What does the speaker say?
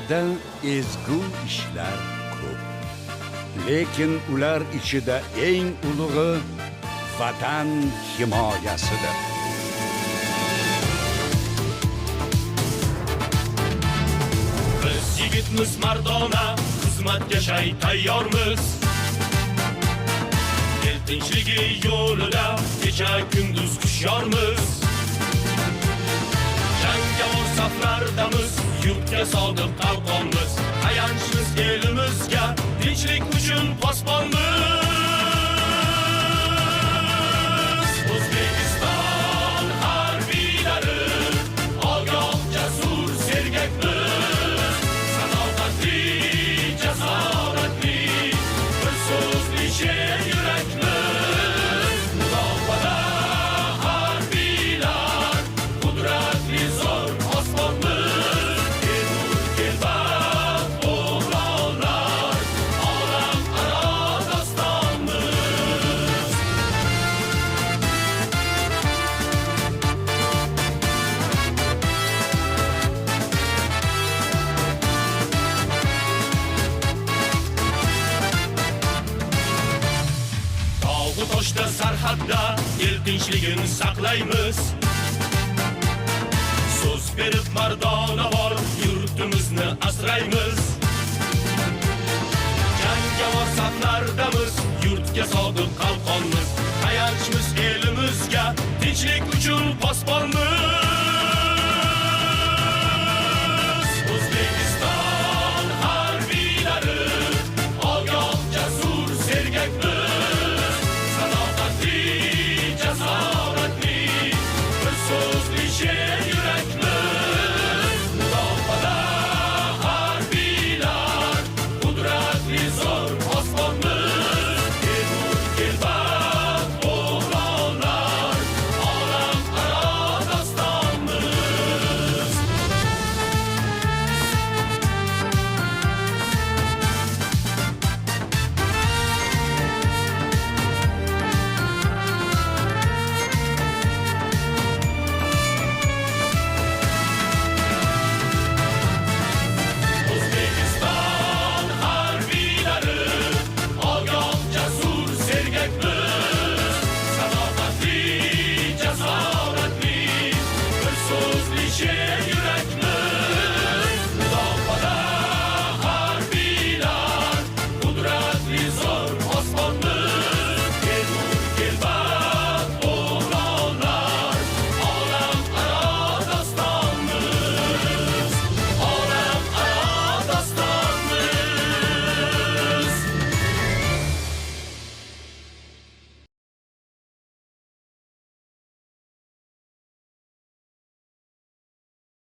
dunyoda ezgu ishlar ko'p. Lekin ular ichida eng ulug'i vatan himoyasidir. Biz yigitmiz mardona, xizmatga shay tayyormiz. El tinchligi yo'lida kecha kunduz hushyormiz. Jangovar saflardamiz, yurtga sodiq qalqonmiz. Tayanchimiz elimizga, tinchlik uchun posbonmiz. O'zbekiston harbiylari ogoh, jasur, sergakmiz. Sadoqatli, jasoratli, bir so'zli sher yurakmiz. Mudofaada harbiylar, qudratli zo'r osmonmiz. Kelur kelbat o'g'lonlar, olam aro dostonmiz. Tog'u toshda sarhadda el tinchligini saqlaymiz. So'z berib mardona bor yurtimizni asraymiz. Jangovar saflardamiz, yurtga sodiq qalqonmiz. Tayanchimiz elimizga, tinchlik uchun posbonmiz. O'zbekiston harbiylari ogoh, jasur, sergakmiz. Sadoqatli, jasoratli, bir so'zli sher yurakmiz. Mudofaada harbiylar, qudratli zo'r osmonmiz. Kelur kelbat o'g'lonlar, olam aro dostonmiz. O'zbekiston harbiylari ogoh, jasur, sergakmiz. Sadoqatli, jasoratli, bir so'zli sher yurak